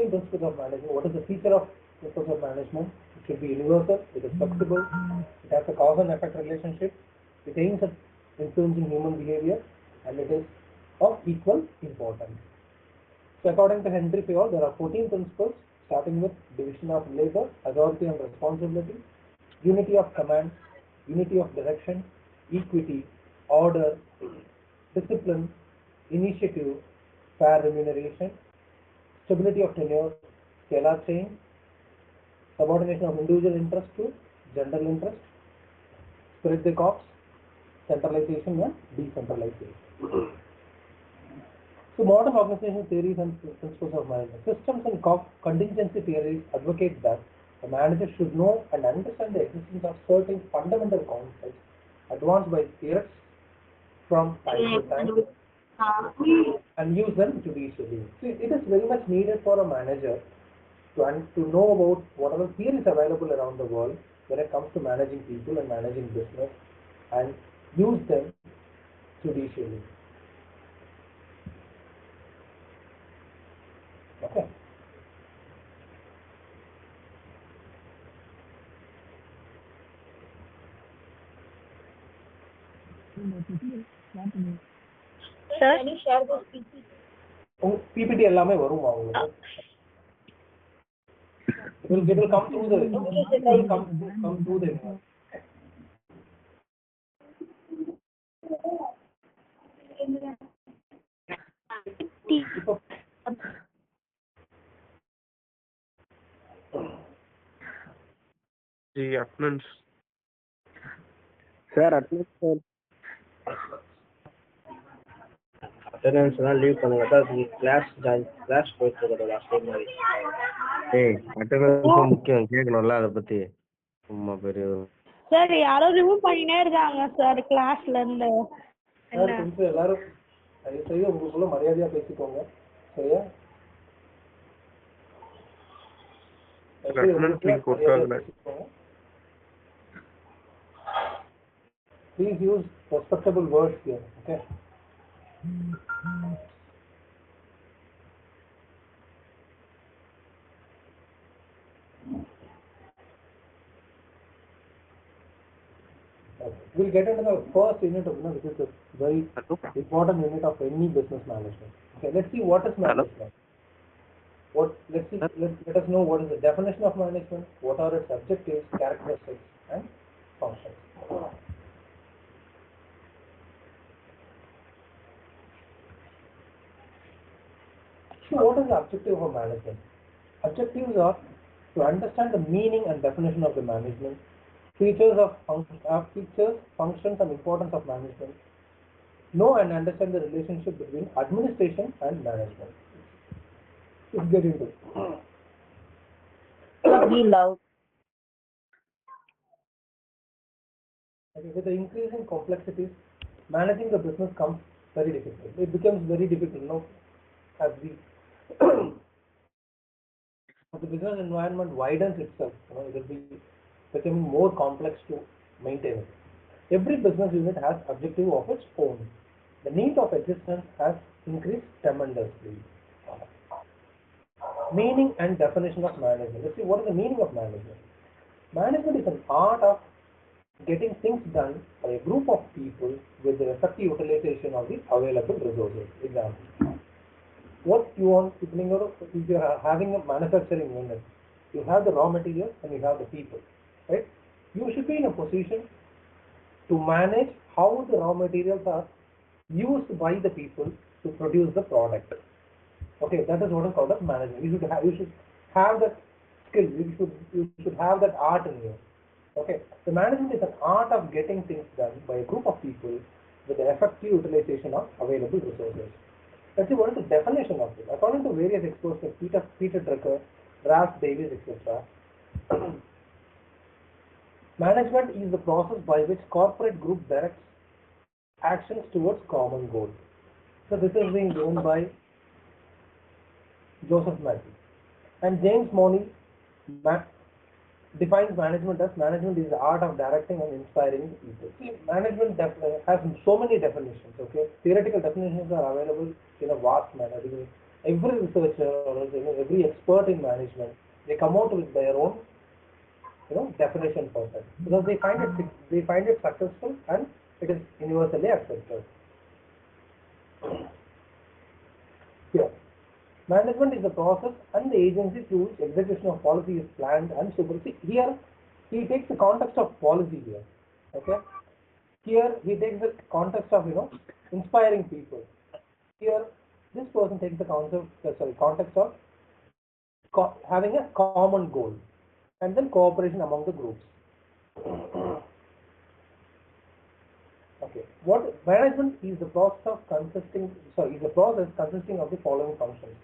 14 principles of management. What is the feature of principles of management? It should be universal, it is flexible, it has a cause and effect relationship, it aims at influencing human behavior, and it is of equal importance. So according to Henry Fayol, there are 14 principles, starting with division of labor, authority and responsibility, unity of command, unity of direction, equity, order, discipline, initiative, fair remuneration, stability of tenure, scalar change, subordination of individual interest to general interest, spirit de corps, centralization and decentralization. So modern organizational theories and principles of management. Systems and contingency theories advocate that the manager should know and understand the existence of certain fundamental concepts advanced by theorists from time to time and use them judicially. So it is very much needed for a manager to know about what are the theories available around the world when it comes to managing people and managing business and use them judicially. Okay. Sir, can you share this PPT? PPT எல்லாமே வருமா உங்களுக்கு? It will come through the The attendance. Sir, attendance sir. Attendance leave பண்ணுங்க sir. Class போயிட்டு இருக்கோம் last time மாதிரி. attendance முக்கியம் கேட்கணும்ல அதை பத்தி. சும்மா பெரிய சார் யாரோ ரிமூவ் பண்ணினே இருக்காங்க சார் கிளாஸ்ல இருந்து. எல்லாரும் செய்ய உங்களுக்குள்ள மரியாதையா பேசிக்கோங்க. சரியா? Please use respectable words here. Okay. We'll get into the first unit of which is a very important unit of any business management. Okay, let's see what is management. Let us know what is the definition of management, what are its objectives, characteristics, and functions. So what is the objective of management? Objectives are to understand the meaning and definition of the management, features, functions and importance of management, know and understand the relationship between administration and management. Let's get into it. Be loud. Okay, with the increasing complexities, managing the business becomes very difficult. It becomes very difficult now as the business environment widens itself. It will be becoming more complex to maintain it. Every business unit has objective of its own. The need of existence has increased tremendously. Meaning and definition of management. Let's see what is the meaning of management. Management is an art of getting things done by a group of people with the effective utilization of the available resources. Example. What you want, if you are having a manufacturing unit, you have the raw materials and you have the people, right? You should be in a position to manage how the raw materials are used by the people to produce the product. Okay, that is what is called as management. You should have that skill. You should have that art in you. Okay, the management is an art of getting things done by a group of people with the effective utilization of available resources. Let's see what is the definition of it. According to various experts like Peter Drucker, Ralph Davis, etc., management is the process by which corporate group directs actions towards common goals. So this is being given by Joseph Mackey. And James Money defines management as management is the art of directing and inspiring people. See, management has so many definitions. Okay, theoretical definitions are available in a vast manner. every researcher or else, every expert in management, they come out with their own definition for that, because they find it successful and it is universally accepted. Here, management is the process and the agency through which execution of policy is planned and supervised. Here, he takes the context of policy here. Okay. Here, he takes the context of inspiring people. Here, this person takes the context of having a common goal, and then cooperation among the groups. Okay, what management is the process consisting of the following functions.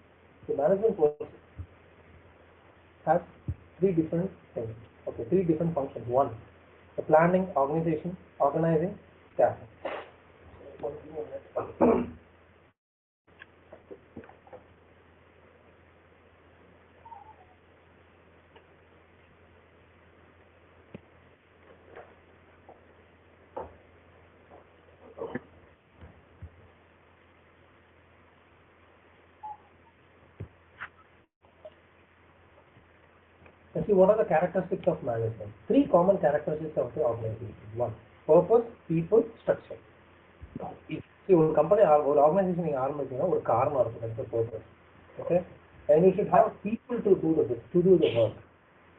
The management process has three different things. Okay, three different functions. One, the planning, organization, organizing, staffing. Let's see what are the characteristics of management. Three common characteristics of the organization. One, purpose, people, structure. See, ஒரு company ஒரு organization நீங்க ஆரம்பிச்சீங்கன்னா ஒரு காரணம் இருக்கும். That's the purpose. Okay, and you should have people to do the work,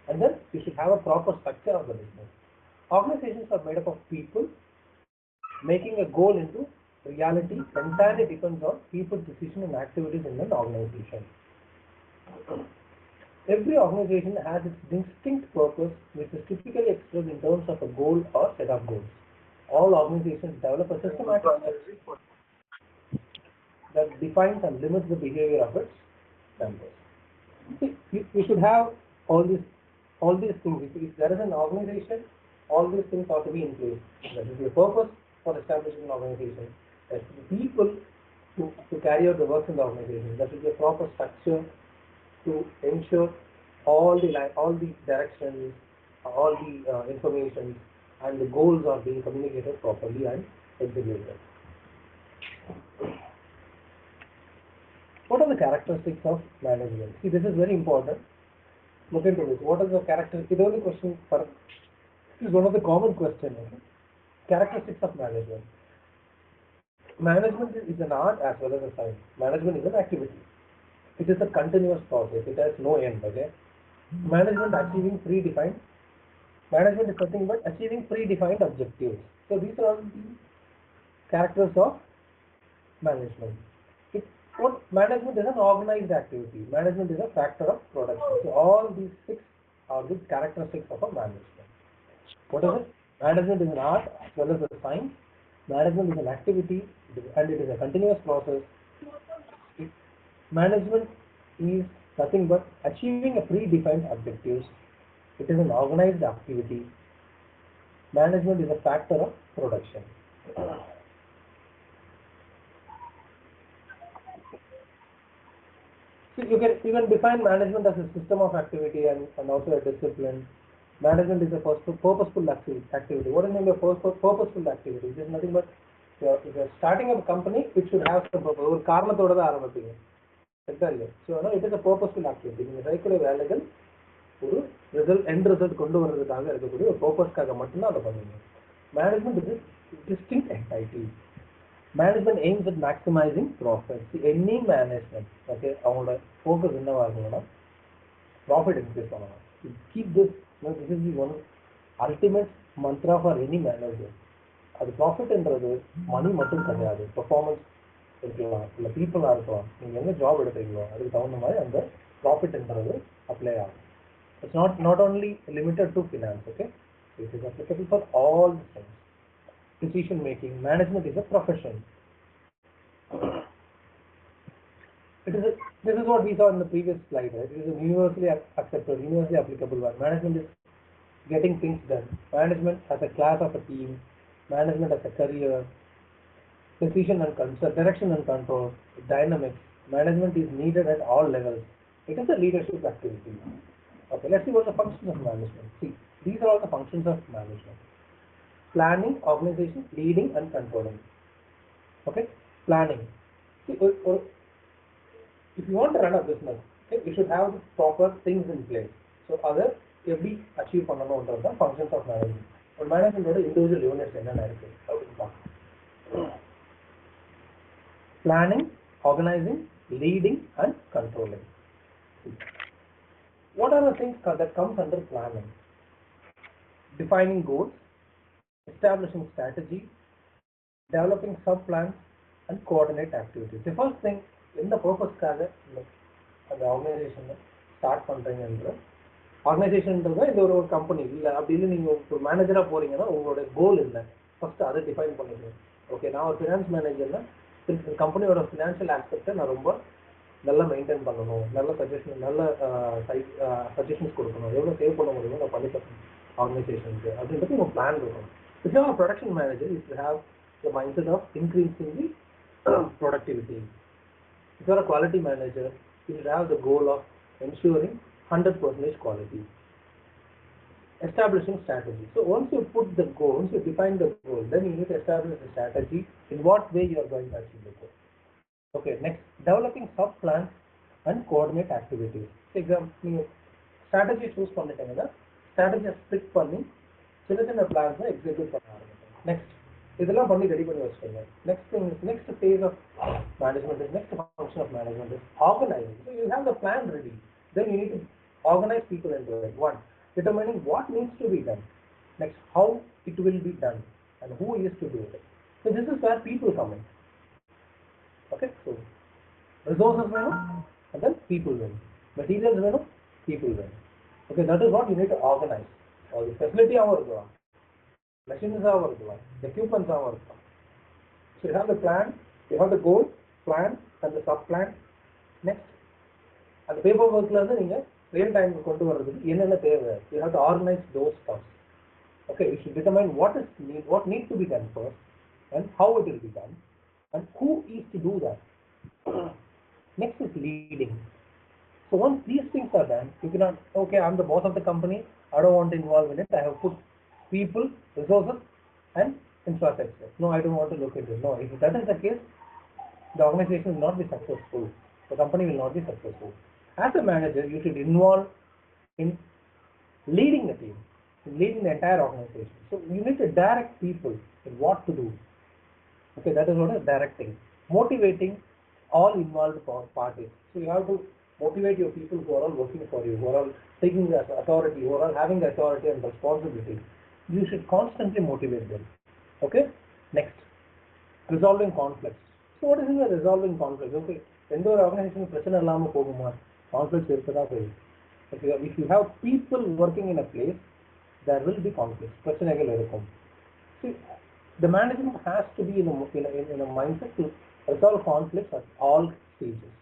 and then you should have a proper structure of the business. Organizations are made up of people. Making a goal into reality entirely depends on people's decision and activities in an organization. Every organization has its distinct purpose, which is typically expressed in terms of a goal or set of goals. All organizations develop a systematic structure that defines and limits the behavior of its members. See, you should have all these things. If there is an organization, all these things ought to be in place. That is the purpose for establishing an organization. There should be people to carry out the work in the organization. There should be a proper structure to ensure all the directions, all the information, and the goals are being communicated properly and executed. What are the characteristics of management? See, this is very important. Look into this. What is the character? It's only question for. This is one of the common questions. Characteristics of management. Management is an art as well as a science. Management is an activity. It is a continuous process. It has no end. Okay. Management is nothing but achieving predefined objectives. So these are all the characters of management. Management is an organized activity. Management is a factor of production. So all these six are the characteristics of a management. What is it? Management is an art as well as a science. Management is an activity and it is a continuous process. Management is nothing but achieving a predefined objectives. It is an organized activity. Management is a factor of production. So you can define management as a system of activity and also a discipline. Management is a purposeful activity. What is the mean by purposeful activity? It is nothing but if you are starting a company, it should have some purpose. ஒரு காரணத்தோட தான் ஆரம்பிப்பீங்க. So it is a purposeful activity. நீங்க செய்யக்கூடிய வேலைகள் ஒரு end result கொண்டு வர்றதுக்காக இருக்கக்கூடிய ஒரு purposeக்காக மட்டும்தான் அதை பண்ணுவீங்க. Management is a distinct entity. Management aims at maximizing profits. Any management, okay, அவங்களோட focus என்னவா இருக்கணும்னா profit increase பண்ணணும். Keep this. This is the one ultimate mantra for any manager. அது ப்ராஃபிட்ன்றது மணி மட்டும் கிடையாது. பெர்ஃபார்மன்ஸ் இருக்கலாம், இல்லை பீப்புளாக இருக்கலாம். நீங்கள் எங்கே ஜாப் எடுக்கிறீங்களோ அதுக்கு தகுந்த மாதிரி அந்த ப்ராஃபிட்ன்றது அப்ளை ஆகும். It's not only limited to finance. Okay, it is applicable for all the things. Decision making. Management is a profession. This is what we saw in the previous slide. Right? It is a universally accepted, universally applicable one. Management is getting things done. Management as a class of a team. Management as a career. Decision and control, direction and control, dynamics. Management is needed at all levels. It is a leadership activity. Okay, let's see what the functions of management. See, these are all the functions of management. Planning, organization, leading and controlling. Okay, planning. See, if you want to run a business, okay, you should have proper things in place. So other எப்படி achieve பண்ணணும்ன்றது தான் functions of management. ஒரு மேனேஜ்மெண்டோட individual units என்னென்ன இருக்கு அப்படின்னு பார்க்கலாம். Planning, organising, leading and controlling. What are the things that comes under planning? Defining goals, establishing strategy, developing sub-plans and coordinate activities. The first thing, in the purpose-காக அந்த ஆர்கனைசேஷனை start பண்ணுறீங்கன்ற ஆர்கனைசேஷன்ன்றது இது ஒரு company இல்லை அப்படி இல்லை நீங்கள் ஒரு மேனேஜராக போகிறீங்கன்னா உங்களோட கோல் என்ன ஃபஸ்ட்டு அதை டிஃபைன் பண்ணிக்கணும். ஓகே, நான் ஒரு ஃபினான்ஸ் மேனேஜர்னா கம்பெனியோட ஃபினான்ஷியல் ஆஸ்பெக்டை நான் ரொம்ப நல்லா மெயின்டைன் பண்ணணும், நல்ல சஜஷன்ஸ் கொடுக்கணும், எவ்வளோ சேவ் பண்ண முடியுமோ நான் பண்ணி தரணும் ஆர்கனைசேஷனுக்கு அப்படின்றது உங்கள் பிளான் இருக்கணும். If you are a production manager, you should have the mindset of increasing the productivity. If you are a quality manager, you should have the goal of ensuring 100% quality. Establishing strategy. So once you put the goal, once you define the goal, then you need to establish the strategy in what way you are going to achieve the goal. Okay, next, developing sub-plans and coordinate activities. For example, strategy choose பண்ணிட்டீங்கன்னா strategy split பண்ணி சின்ன சின்ன பிளான்ஸை execute பண்ண ஆரம்பிக்கும். Next இதெல்லாம் பண்ணி ready பண்ணி வச்சுக்கோங்க. Next phase of management is next function of management is organizing. So you have the plan ready. Then you need to organize people into it. One, determining what needs to be done. Next, how it will be done and who is to do it. So this is where people come in. Okay, so resources வேணும் and then people வேணும். Materials வேணும், people வேணும். Okay, that is what you need to organize. All the facility இருக்கலாம், machines இருக்கலாம், equipments இருக்கலாம். So you have the plan, you have the goal, plan and the sub-plan. Next, அந்த paper ஒர்க்ல இருந்து நீங்க ரியல் டைமுக்கு கொண்டு வர்றதுக்கு என்னென்ன தேவை, you have to organize those stuff. Okay, you should determine what needs to be done first and how it will be done and who is to do that. Next is leading. So once these things are done, you cannot, okay, I'm the boss of the company, I don't want to involve in it, I have put people, resources and infrastructure. No, I don't want to look into it. No, if that is the case, the organization will not be successful. The company will not be successful. As a manager, you should involve in leading the team, in leading the entire organization. So you need to direct people in what to do. Okay, that is what is directing. Motivating all involved parties. So you have to motivate your people who are all working for you, who are all taking the authority, who are all having the authority and responsibility. You should constantly motivate them. Okay? Next, resolving conflicts. So what is the resolving conflicts? Okay, எந்த ஒரு organisation பிரச்சனை இல்லாமல் போகுமா? Conflicts இருக்கதா போகுது. If you have people working in a place, there will be conflicts. பிரச்சனைகள் இருக்கும். See, the management has to be in a mindset to resolve conflicts at all stages.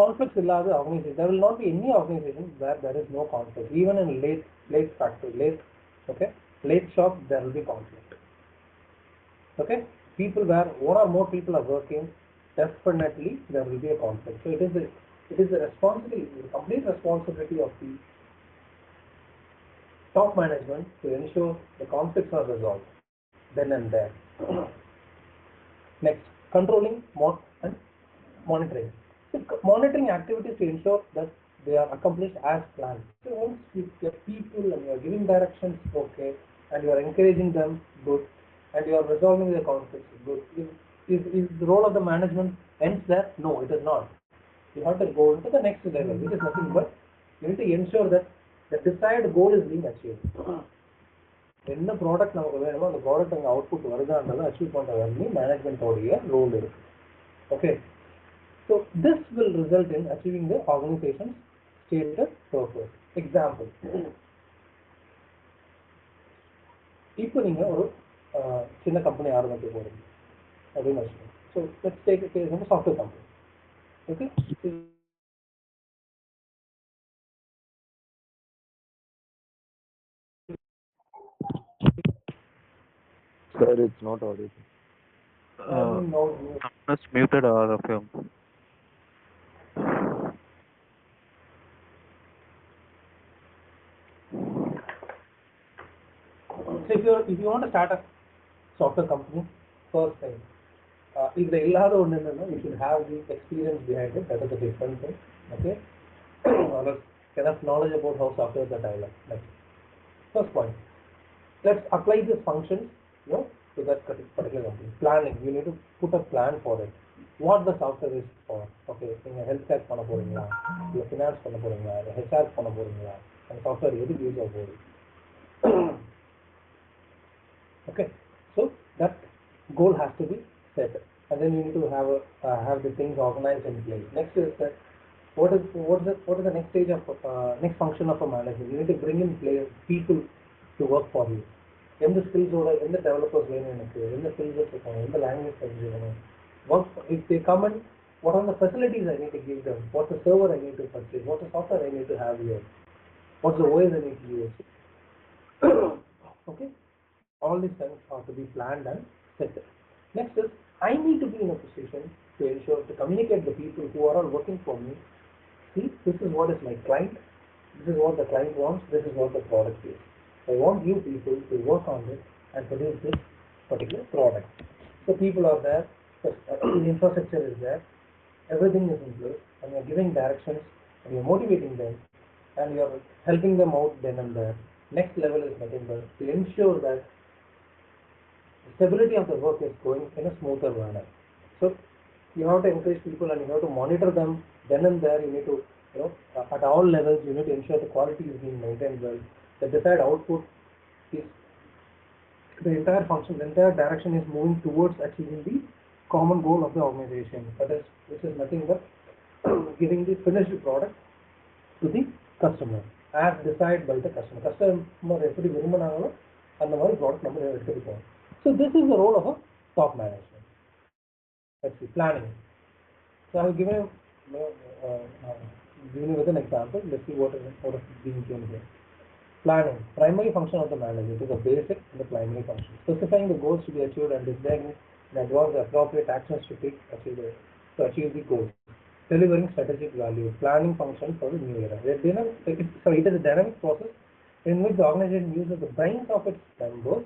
Conflicts இல்லாத organization, there will not be any organization where there is no conflict. Even in late factory, late shop, there will be conflict. Okay, people where one or more people are working, definitely there will be a conflict. So it is the responsibility, the complete responsibility of the top management to ensure the conflicts are resolved then and there. Next, controlling and monitoring. So, monitoring activities to ensure that they are accomplished as planned. So once you get people and you are giving directions, okay, and you are encouraging them, good, and you are resolving the conflicts, good. Is the role of the management ends there? No, it is not. You have to go into the next level, which is nothing but you need to ensure that the desired goal is being achieved. என்ன product நமக்கு வேணுமோ அந்த product அங்கே output வருதான்றதை achieve பண்ணுற வந்து மேனேஜ்மெண்ட்டோடைய role இருக்கு. Okay, so this will result in achieving the organisation stated purpose. Example, இப்போ நீங்கள் ஒரு சின்ன கம்பெனி ஆரம்பிக்க போகிறீங்க அப்படின்னு வச்சுக்கோங்க. So let's take a case of a software company. Okay, Sir, it's not audible. Someone's muted all of you. So if you want to start a software company, first thing, if the illada you should have the experience behind it. That is a different thing. Okay. Or else enough knowledge about how software are developed. Next. First point. Let's apply this function, to that particular company. Planning. You need to put a plan for it. What the software is for. Okay. நீங்க health care பண்ண போறீங்களா, இல்ல finance பண்ண போறீங்களா, இல்ல HR பண்ண போறீங்களா, அந்த software எதுக்கு யூஸ் ஆக போகுது. Okay. So that goal has to be set, and then you need to have the things organized in place. Next is that what is the next stage of next function of a manager? You need to bring in people to work for you. எந்த ஸ்கில்ஸோட எந்த developers வேணும் எனக்கு, எந்த skills இருக்கணும், எந்த language தெரிஞ்சுக்கணும். If they come in, what are the facilities I need to give them? What's the server I need to purchase? What's the software I need to have here? What's the OS I need to use? Okay, all these things have to be planned and set. Next is, I need to be in a position to ensure to communicate the people who are all working for me. See, this is what is my client. This is what the client wants. This is what the product is. I want you people to work on this and produce this particular product. So people are there, the infrastructure is there, everything is in place, and you are giving directions, and you are motivating them, and you are helping them out then and there. Next level is nothing but to ensure that the stability of the work is going in a smoother manner. So you have to encourage people and you have to monitor them then and there. You need to, at all levels, you need to ensure the quality is being maintained well. The desired output is, the entire function, the entire direction is moving towards achieving the common goal of the organization. That is, which is nothing but giving the finished product to the customer as decided by the customer. Customer எப்படி விரும்பினாங்களோ அந்த மாதிரி product நம்ம எடுத்துக்கிட்டோம். So this is the role of a top management. Let's see, planning. So I have given you with an example. Let's see what is being given here. Planning, primary function of the manager. It is a basic and the primary function. Specifying the goals to be achieved and deciding in advance the appropriate actions to take to achieve the goals. Delivering strategic value. Planning function for the new era. It is a dynamic process in which the organization uses the brains of its members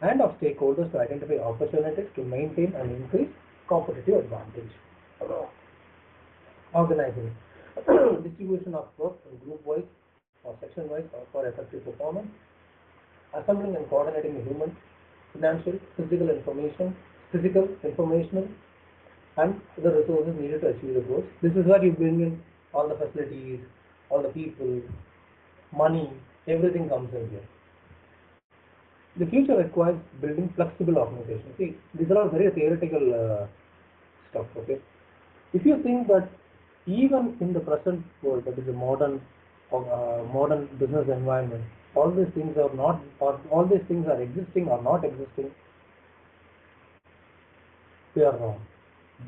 and of stakeholders to identify opportunities to maintain and increase competitive advantage. Organizing. Distribution of work in group-wise or section-wise or for effective performance. Assembling and coordinating the human, financial, physical, informational, and the resources needed to achieve the goals. This is where you bring in all the facilities, all the people, money, everything comes in here. The future requires building flexible organizations. See, these are all very theoretical stuff, okay? If you think that even in the present world, that is a modern business environment, all these things are existing or not existing, we are wrong.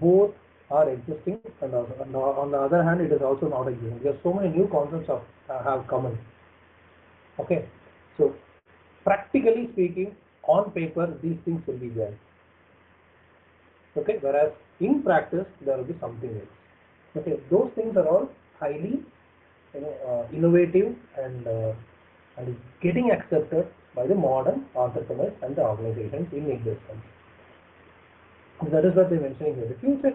Both are existing, and on the other hand, it is also not existing. There are so many new concepts have come in. Okay, so practically speaking, on paper, these things will be there. Okay, whereas in practice, there will be something else. Okay, those things are all highly, innovative and getting accepted by the modern entrepreneurs and the organizations in existence. That is what they are mentioning here. The future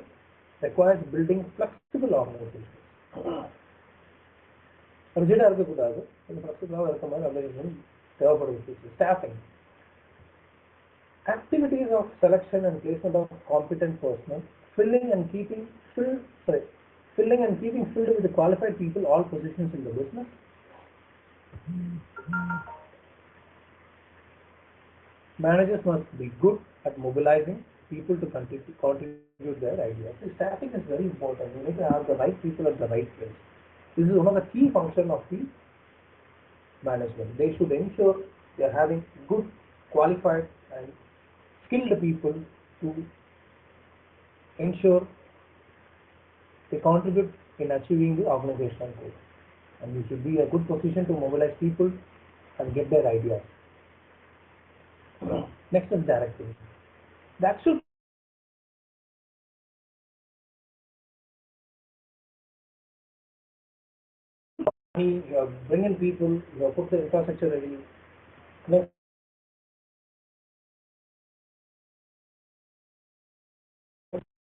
requires building flexible organizations. rigid-ஆ இருக்கக்கூடாது, கொஞ்சம் flexible-ஆ இருக்க மாதிரி organization தேவைப்படுது. Staffing. Activities of selection and placement of competent personnel, filling and keeping filled with the qualified people all positions in the business. Managers must be good at mobilizing people to contribute their ideas. So staffing is very important. You need to have the right people at the right place. This is one of the key functions of the management. They should ensure they are having good, qualified and skilled people to ensure they contribute in achieving the organizational goal. And you should be in a good position to mobilize people and get their ideas. Next is directing. That should bring in people, put the infrastructure ready. Next,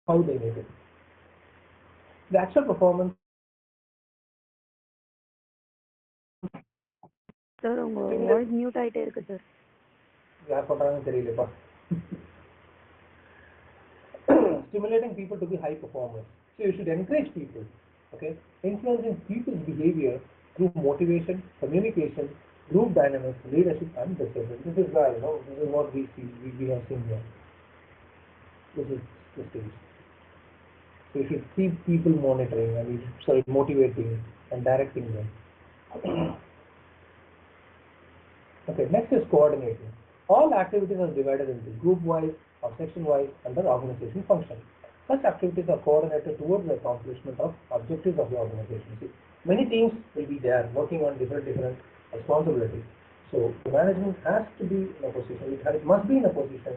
how they make it. The actual performance. Sir உங்க voice mute ஆயிட்டே இருக்கு sir. யார் பண்றாங்கன்னு தெரியலப்பா. Stimulating people to be high performers. So you should encourage people, okay? Influencing people's behavior through motivation, communication, group dynamics, leadership, and discipline. This is why, this is what we see, we have seen here. This is the stage. So you should keep people monitoring and you should start motivating and directing them. Okay, next is coordinating. All activities are divided into group-wise or section-wise under organization function. Such activities are coordinated towards the accomplishment of objectives of the organization. See, many teams will be there working on different responsibilities. So the management has to be in a position, it must be in a position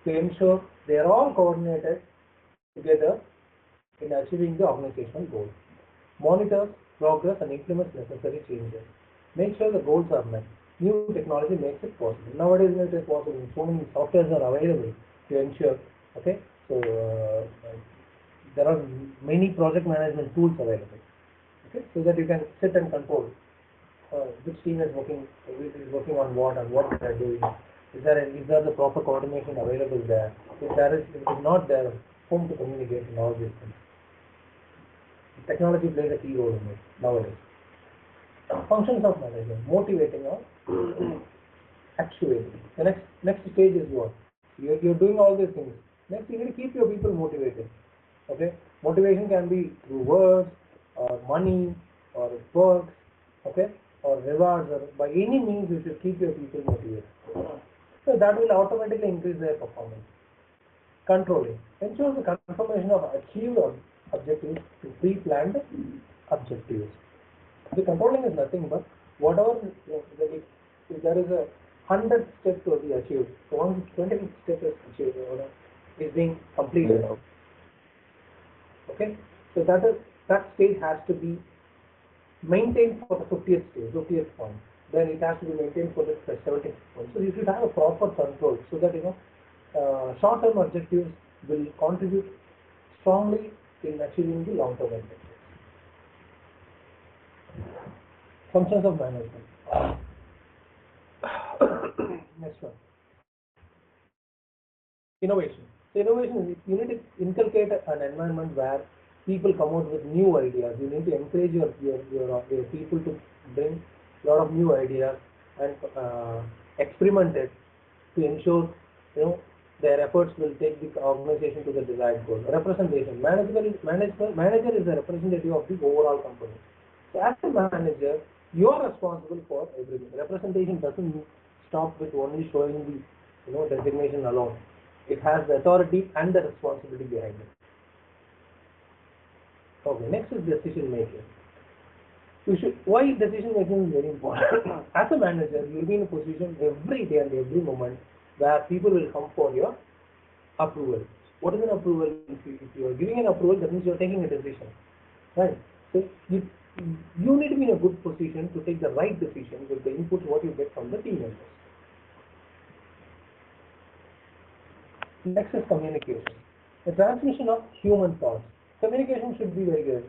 to ensure they are all coordinated together in achieving the organizational goals. Monitors progress and implements necessary changes. Make sure the goals are met. New technology makes it possible. Nowadays it is possible. So many softwares are available to ensure. Okay, so there are many project management tools available. Okay, so that you can sit and control which team is working on what and what they are doing. Is there the proper coordination available there? If it is not there, whom to communicate and all these things. Technology plays a key role in it nowadays. Functions of management: motivating or actuating. The next stage is what? You're doing all these things. Next, you need to keep your people motivated. Okay, motivation can be through words or money or perks, okay, or rewards, or by any means you should keep your people motivated. So that will automatically increase their performance. Controlling ensures the confirmation of achieved objectives to pre-planned objectives. The controlling is nothing but whatever, if there is a 100 step to be achieved, so once 25th step is achieved, is being completed. Okay, so that stage has to be maintained for the 50th point. Then it has to be maintained for the 70th point. So you should have a proper control so that short-term objectives will contribute strongly in achieving the long-term objectives. Functions of management. Next one. Innovation. So innovation is, you need to inculcate an environment where people come out with new ideas. You need to encourage your people to bring a lot of new ideas and experiment it to ensure their efforts will take the organization to the desired goal. Representation. Manager is the representative of the overall company. So as a manager, you are responsible for everything. Representation doesn't stop with only showing the designation alone. It has the authority and the responsibility behind it. Okay, next is decision making. Why decision making is very important? As a manager, you will be in a position every day and every moment where people will come for your approval. What is an approval? If you are giving an approval, that means you are taking a decision, right? So you need to be in a good position to take the right decision with the inputs what you get from the team members. Next is communication. The transmission of human thoughts. Communication should be very good.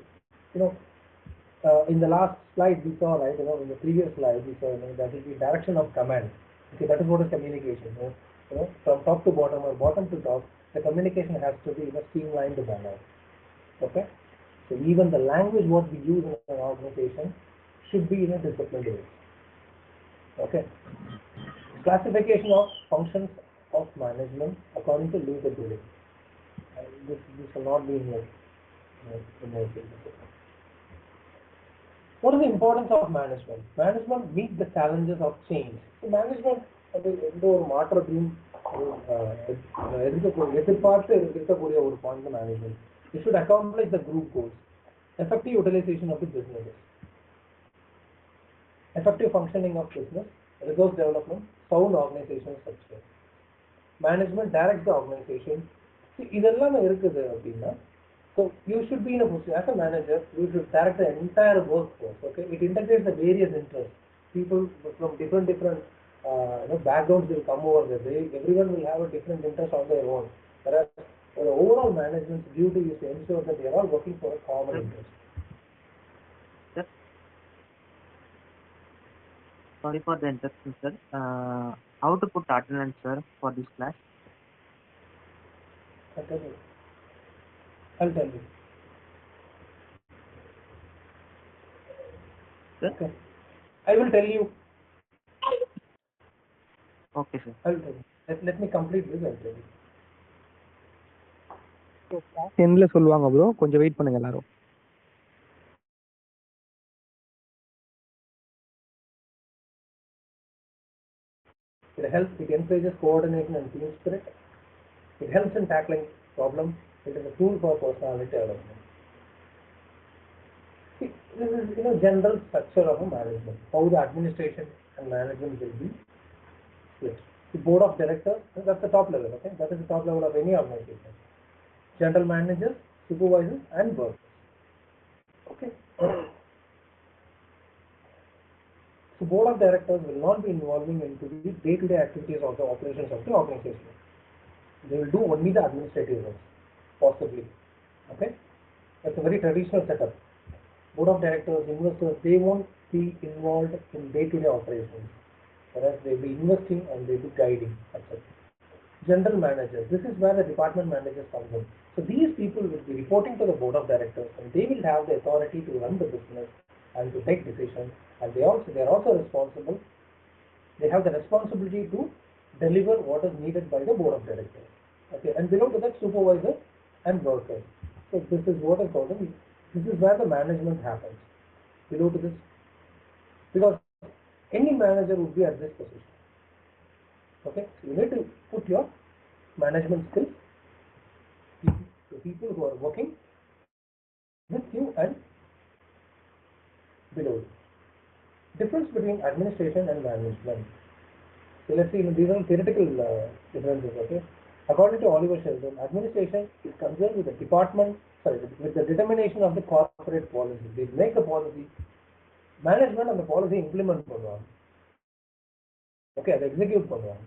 In the last slide we saw, right? In the previous slide we saw that will be direction of command. Okay, that is what is communication. From top to bottom or bottom to top, the communication has to be in a streamlined manner. Okay. So even the language what we use in an organization should be in a disciplined way. Okay. Classification of functions of management according to leadership. This will not be in your What is the importance of management? Management meets the challenges of change. So management எந்த ஒரு மாற்றத்தையும் எதிர்பார்த்து இருக்கக்கூடிய ஒரு point management. It should accomplish the group goals. Effective utilization of the businesses. Effective functioning of business, resource development, sound organizational structure. Management directs the organization. See, இதெல்லாம் இருக்குது அப்படின்னா, so you should be in a position as a manager. You should direct the entire workforce. Okay, it integrates the various interests. People from different backgrounds will come over there. Everyone will have a different interest on their own. Whereas So the overall management's duty is to ensure that they are all working for a common interest. Sorry for the interruption, sir. How to put attendance, sir, for this class? I'll tell you. I'll tell you. Sir? Okay. I will tell you. Okay, sir. I'll tell you. Let me complete this. I'll tell you. எண்ட்ல சொல்லுவாங்க bro, கொஞ்சம் wait பண்ணுங்க எல்லாரும். It encourages coordination and team spirit. It helps in tackling problems. It is a tool for personality development. See, this is general structure of a management. How the administration and management will be split. The board of directors, that's the top level. Okay, that is the top level of any organization. General managers, supervisors, and workers. Okay. So board of directors will not be involving into the day-to-day activities of the operations of the organization. They will do only the administrative work, possibly. Okay, that's a very traditional setup. Board of directors, investors, they won't be involved in day-to-day operations, whereas they will be investing and they will be guiding, etc. General managers, this is where the department managers come in. So these people will be reporting to the board of directors, and they will have the authority to run the business and to take decisions, and they are also responsible. They have the responsibility to deliver what is needed by the board of directors. Okay, and below to that, supervisor and workers. So this is what is called. This is where the management happens. Below to this, because any manager would be at this position. Okay, so you need to put your management skills to people who are working with you and below you. Difference between administration and management. So let's see, these are theoretical differences. Okay, according to Oliver Sheldon, administration is concerned with with the determination of the corporate policy. They make the policy. Management and the policy implement பண்ணுவாங்க. Okay, they execute பண்ணுவாங்க.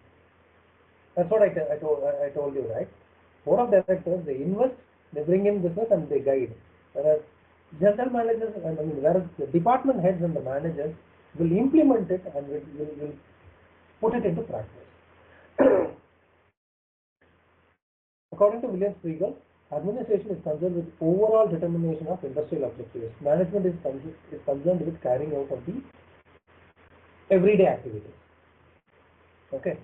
That's what I told you, right? Board of directors, they invest, they bring in business and they guide. Whereas general managers, whereas the department heads and the managers will implement it and will put it into practice. According to William Spiegel, administration is concerned with overall determination of industrial objectives. Management is concerned with carrying out of the everyday activities. Okay.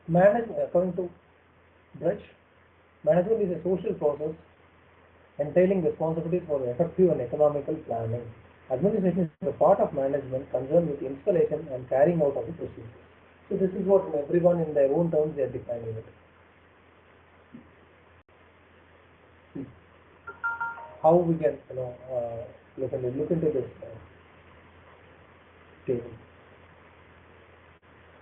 According to Brecht, management is a social process entailing responsibilities for effective and economical planning. Administration is a part of management concerned with installation and carrying out of the procedures. So this is what everyone in their own terms they are defining it. How we can look into this table.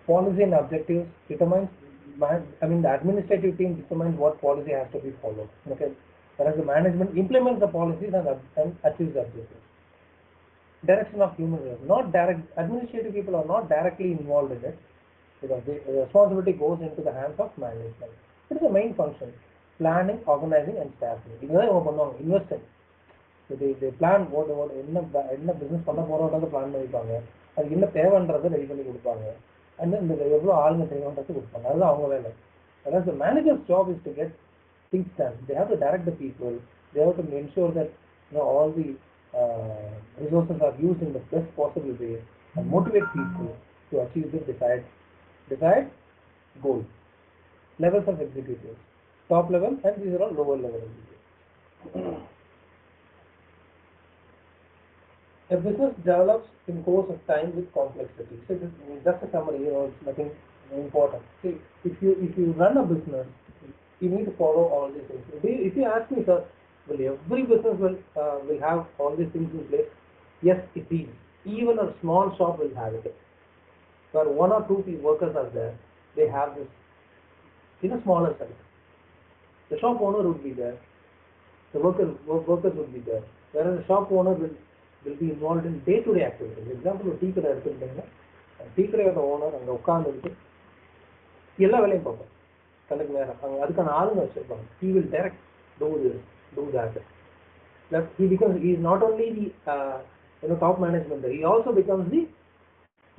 Policy and objectives determines. The administrative team determines what policy has to be followed. Okay, whereas the management implements the policies and achieves the objectives. Direction of human resources. Not direct. Administrative people are not directly involved in it because the responsibility goes into the hands of management. It is the main function: planning, organizing, and staffing. Investing. So they plan what என்ன business பண்ண போறோம்ன்றத plan பண்ணிப்பாங்க. அது என்ன தேவைன்றதை ready பண்ணி கொடுப்பாங்க. And then எவ்வளோ ஆளுங்க தேவைன்றது கொடுப்பாங்க. அதுதான் அவங்க வேலை. Whereas the manager's job is to get things done. They have to direct the people. They have to ensure that all the resources are used in the best possible way and motivate people to achieve the desired goal. Levels of executives: top level, and these are all lower level executives. A business develops in course of time with complexity. So just a summary, it's nothing important. See, if you run a business, you need to follow all these things. If you ask me, sir, will every business will have all these things in place? Yes, it is. Even a small shop will have it. Where one or two workers are there, they have this in a smaller size. The shop owner would be there. The workers would be there. Whereas the shop owner will be involved in day-to-day activities. Example, tea கடை எடுத்துக்கிட்டீங்கன்னா tea கடையோட owner அங்கே உட்காந்துட்டு எல்லா வேலையும் பார்ப்போம். கண்ணுக்கு நேரம் அங்கே அதுக்கான ஆளுங்க வச்சிருப்பாங்க. He will direct, do this, do that. That he is not only the top management, he also becomes the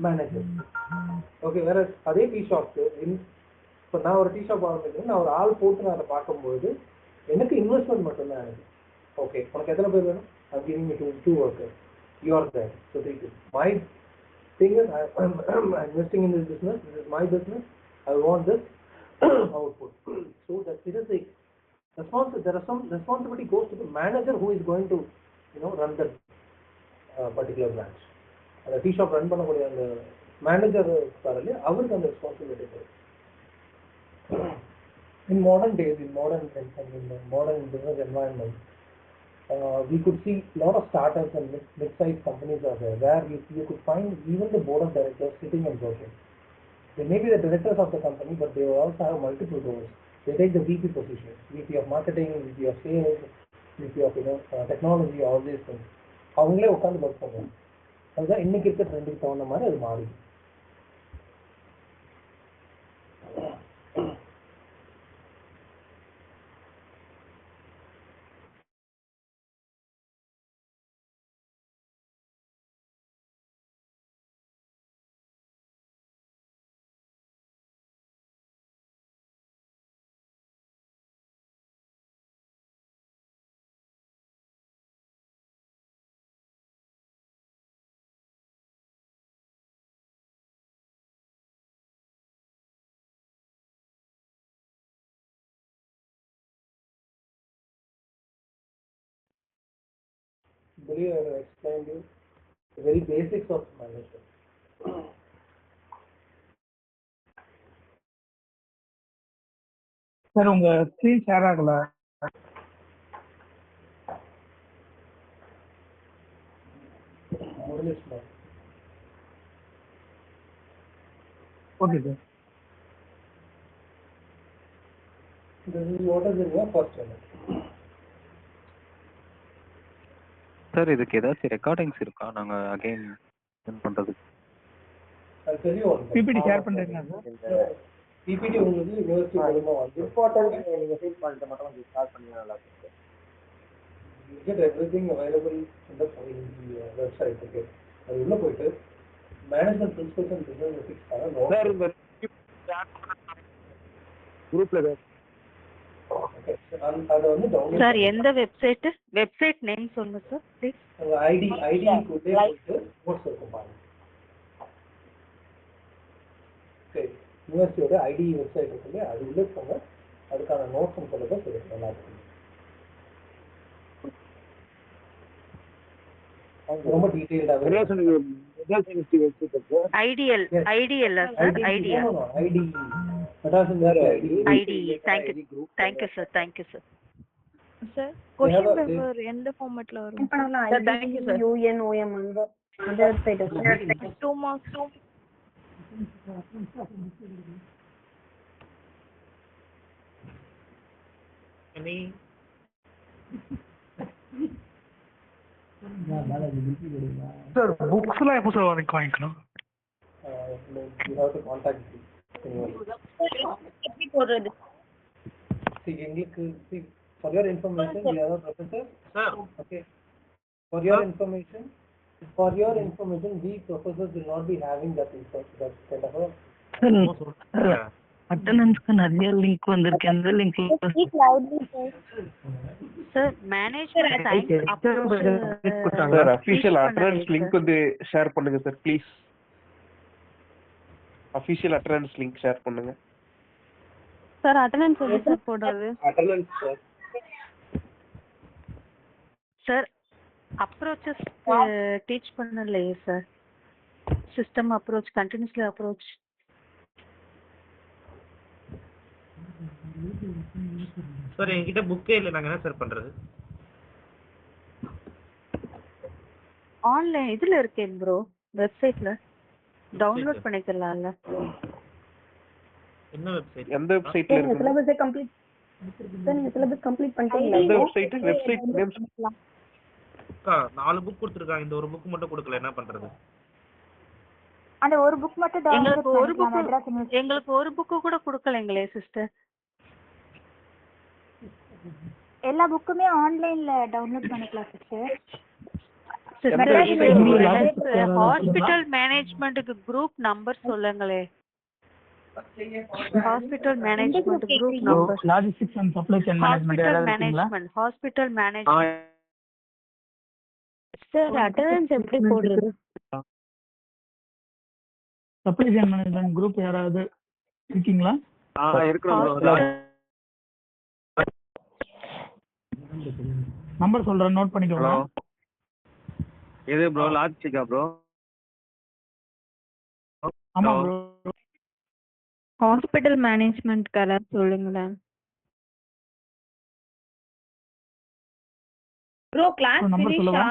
manager. Okay, whereas அதே டீ ஷாப்க்கு இப்போ நான் ஒரு டீ ஷாப் ஆரம்பிக்கிறேன், நான் ஒரு ஆள் போட்டு நான் அதை பார்க்கும்போது எனக்கு இன்வெஸ்ட்மெண்ட் மட்டும்தான் எனக்கு. ஓகே, உனக்கு எத்தனை பேர் வேணும்? I'm giving you two workers. You are there. So my thing is, I'm investing in this business. This is my business. I want this output. So that it is a there are some responsibility goes to the manager who is going to run that particular branch. அந்த tea shop run பண்ணக்கூடிய அந்த manager இருக்காரு, அவருக்கு அந்த responsibility இருக்கு. In modern days, in modern business environment, we could see a lot of startups and mid-sized companies are there, where you could find even the board of directors sitting and working. They may be the directors of the company, but they also have multiple roles. They take the VP position, VP of marketing, VP of sales, VP of technology, all these things. அவங்களே உட்காந்து work பண்ணுவாங்க. அதுதான் இன்னைக்கு இருக்க ட்ரெண்டுக்கு தகுந்த மாதிரி அது மாறி. I believe I have explained you the very basics of management. Sir உங்க ஸ்க்ரீன் ஷேர் ஆகல. முடிஞ்சிச்சுமா? Okay sir. This is what is in your first minute. Sir இதுக்கு ஏதாச்சும் ரெக்கார்டிங்ஸ் இருக்கா நாங்கள் அகைன் சென்ட் பண்ணுறதுக்கு? I'll tell you one thing. PPT share பண்றீங்களா சார்? பிபிடி உங்களுக்கு யூனிவர்சிட்டி மூலமா வந்து இம்பார்ட்டன்ட் நீங்கள் ஃபீல் பண்ணிட்டு மட்டும் கொஞ்சம் ஸ்டார்ட் பண்ணிங்கன்னா நல்லா இருக்கும். you get everything available in the website. Okay, அது உள்ள போயிட்டு management principles and business ethics sir இந்த குரூப்ல அதை வந்து டவுன்லோட் சார் எந்த வெப்சைட் நேம் சொல்லுங்க சார் ப்ளீஸ். ஐடி கூட போயிட்டு நோட்ஸ் இருக்கும் பாருங்க. சரி, யூனிவர்சிட்டியோட ஐடி வெப்சைட் இருக்கு இல்லையா, அது உள்ள போங்க. அதுக்கான நோட்ஸ் சொல்லுங்க. சரி, நல்லா இருக்கும். ரொம்ப டீடைல்டாக ஐடிஎல் sir idea thank you sir sir question paper எந்த ஃபார்மட்ல வரும்? Sir thank you sir. UNOM அந்த வெப்சைட் இருக்கு. 2 மார்க்ஸ். சார் புக்ஸ்லாம் எப்போ சார் வாங்கிக்கணும்? you have to contact எப்படி போடுறது? எங்களுக்கு for your information we have a professor. Okay, for your information we professors will not be having that kind of a அட்டெண்டன்ஸ்க்கு நிறைய link வந்திருக்கு. அந்த link sir management sign sir official attendance link வந்து share பண்ணுங்க sir please. Official attendance link share பண்ணுங்க sir. Attendance எப்படி sir போடுறது? Attendance sir approaches teach பண்ணலையே sir. System approach, continuously approach. Sir என்கிட்ட புக்கே இல்லை, நாங்கள் என்ன சார் பண்ணுறது? ஆன்லைன் இதுல இருக்கேன் ப்ரோ, வெப்சைட்ல டவுன்லோட் பண்ணிக்கலாம்ல. என்ன வெப்சைட்? எந்த வெப்சைட்ல இருக்கு? சிலபஸ் கம்ப்ளீட் சார், நீங்க சிலபஸ் கம்ப்ளீட் பண்ணிட்டீங்களா? எந்த வெப்சைட் நேம்? 4 புக் கொடுத்துருக்காங்க, இந்த ஒரு புக் மட்டும் கொடுக்கல, என்ன பண்றது? அந்த ஒரு புக் மட்டும் எங்களுக்கு ஒரு புக்கு கூட கொடுக்கலைங்களே சிஸ்டர். எல்லா புக்குமே ஆன்லைன்ல டவுன்லோட் பண்ணிக்கலாம் சிஸ்டர். ஹாஸ்பிட்டல் மேனேஜ்மெண்ட்டுக்கு குரூப் நம்பர் சொல்லுங்களே. Hospital management group number. Logistics and supply chain management hospital management. Sir attendance எப்படி போடுறது? சப்ளை செயின் மேனேஜ்மெண்ட் குரூப் யாராவது இருக்கீங்களா? நம்பர் சொல்றேன், நோட் பண்ணிக்கோங்க. எது ப்ரோ? லாஜிஸ்டிக்கா ப்ரோ? ஆமா ப்ரோ. ஹாஸ்பிட்டல் மேனேஜ்மெண்ட் கலர் சொல்லுங்களேன். ப்ரோ கிளாஸ் நம்பர் சொல்லவா?